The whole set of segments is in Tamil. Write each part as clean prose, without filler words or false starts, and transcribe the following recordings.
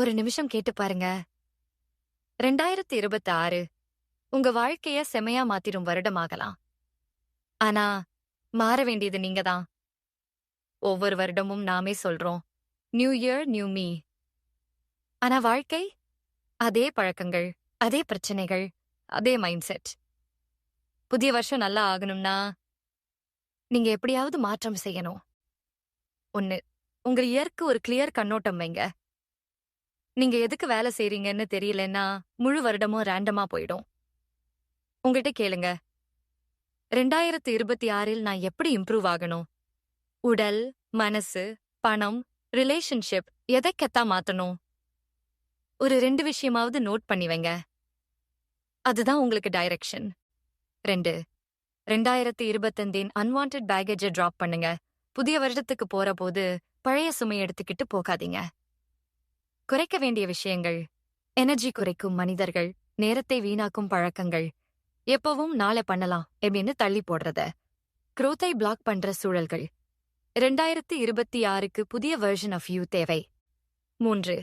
ஒரு நிமிஷம் கேட்டு பாருங்க. 2026 உங்க வாழ்க்கைய செமையா மாத்திரும் வருடமாகலாம். ஆனா, மாற வேண்டியது நீங்க தான். ஒவ்வொரு வருடமும் நாமே சொல்றோம், நியூ இயர், நியூ மீ. ஆனா வாழ்க்கை? அதே பழக்கங்கள், அதே பிரச்சனைகள், அதே மைண்ட் செட். புதிய வருஷம் நல்லா ஆகணும்னா, நீங்க எப்படியாவது மாற்றம் செய்யணும். 1. உங்க இயருக்கு ஒரு கிளியர் கண்ணோட்டம் வைங்க. நீங்க எதுக்கு வேலை செய்றீங்கன்னு தெரியலன்னா, முழு வருடமும் ரேண்டமா போயிடும். உங்ககிட்ட கேளுங்க. 2026 நான் எப்படி இம்ப்ரூவ் ஆகணும்? உடல், மனசு, பணம், ரிலேஷன்ஷிப் எதைக்கெத்தா மாத்தணும்? ஒரு 2 விஷயமாவது நோட் பண்ணி வைங்க. அதுதான் உங்களுக்கு டைரக்ஷன். 2. 2025 அன்வான்டட் பேக்கேஜ டிராப் பண்ணுங்க. புதிய வருடத்துக்கு போறபோது பழைய சுமை எடுத்துக்கிட்டு போகாதீங்க. குறைக்க வேண்டிய விஷயங்கள்: எனர்ஜி குறைக்கும் மனிதர்கள், நேரத்தை வீணாக்கும் பழக்கங்கள், எப்பவும் நாளை பண்ணலாம் எப்படின்னு தள்ளி போடுறத, growth-ஐ பிளாக் பண்ற சூழல்கள். 2026க்கு புதிய வெர்ஷன் ஆஃப் யூ தேவை. 3.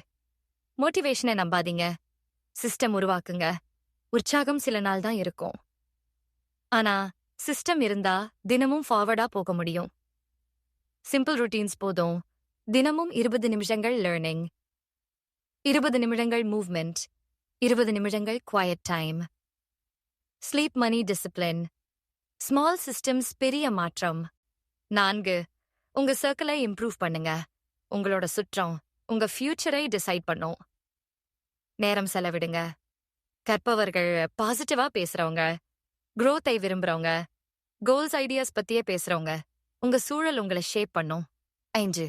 மோட்டிவேஷனை நம்பாதீங்க. சிஸ்டம் உருவாக்குங்க. உற்சாகம் சில நாள் தான் இருக்கும். ஆனா, சிஸ்டம் இருந்தா தினமும் ஃபார்வர்டா போக முடியும். சிம்பிள் ரூட்டீன்ஸ் போதும். தினமும் 20 நிமிஷங்கள் லேர்னிங், 20 நிமிடங்கள் மூவ்மெண்ட், 20 நிமிடங்கள் குவாய்ட் டைம். ஸ்லீப், மணி, டிசிப்ளின். ஸ்மால் சிஸ்டம்ஸ், பெரிய மாற்றம். 4. உங்க சர்க்கிளை இம்ப்ரூவ் பண்ணுங்க. உங்களோட சுற்றம் உங்க ஃபியூச்சரை டிசைட் பண்ணும். நேரம் செலவிடுங்க. கற்பவர்கள், பாசிட்டிவா பேசுறவங்க, growth-ஐ விரும்புறவங்க, கோல்ஸ் ஐடியாஸ் பத்தியே பேசுறவங்க. உங்க சூழல் உங்களை ஷேப் பண்ணும். 5.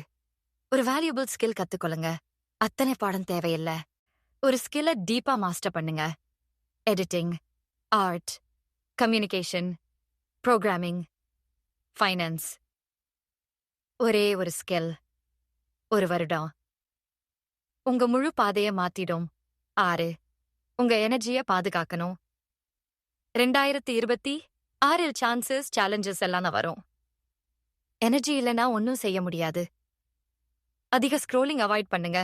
ஒரு வேல்யூபிள் ஸ்கில் கத்துக்கொள்ளுங்க. அத்தனை பாடம் தேவையில்ல. ஒரு ஸ்கில்ல டீப்பா மாஸ்டர் பண்ணுங்க. Editing, art, communication, programming, finance. ஒரே ஒரு ஸ்கில், ஒரு வருடம் உங்க முழு பாதைய மாத்திடும். 6. உங்க எனர்ஜிய பாதுகாக்கணும். 2026 சான்சஸ், சேலஞ்சஸ் எல்லாம் தான் வரும். எனர்ஜி இல்லைன்னா ஒன்னும் செய்ய முடியாது. அதிக ஸ்க்ரோலிங் அவாய்ட் பண்ணுங்க.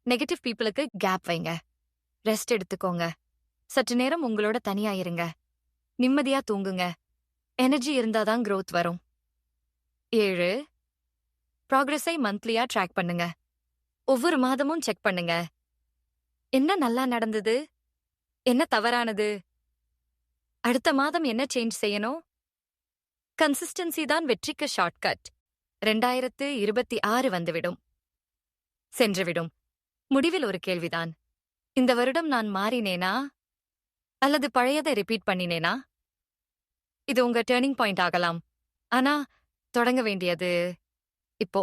நெகட்டிவ் பீப்புளுக்கு கேப் வைங்க. ரெஸ்ட் எடுத்துக்கோங்க. சற்று நேரம் உங்களோட தனியா இருங்க. நிம்மதியா தூங்குங்க. எனர்ஜி இருந்தாதான் growth வரும். 7. ப்ராக்ரஸை மந்த்லியா ட்ராக் பண்ணுங்க. ஒவ்வொரு மாதமும் செக் பண்ணுங்க. என்ன நல்லா நடந்தது? என்ன தவறானது? அடுத்த மாதம் என்ன சேஞ்ச் செய்யணும்? கன்சிஸ்டன்சி தான் வெற்றிக்கு ஷார்ட்கட். 2026 வந்துவிடும், சென்றுவிடும். முடிவில் ஒரு கேள்விதான். இந்த வருடம் நான் மாறினேனா? அல்லது பழையதை ரிப்பீட் பண்ணினேனா? இது உங்க டர்னிங் பாயிண்ட் ஆகலாம். ஆனா, தொடங்க வேண்டியது இப்போ.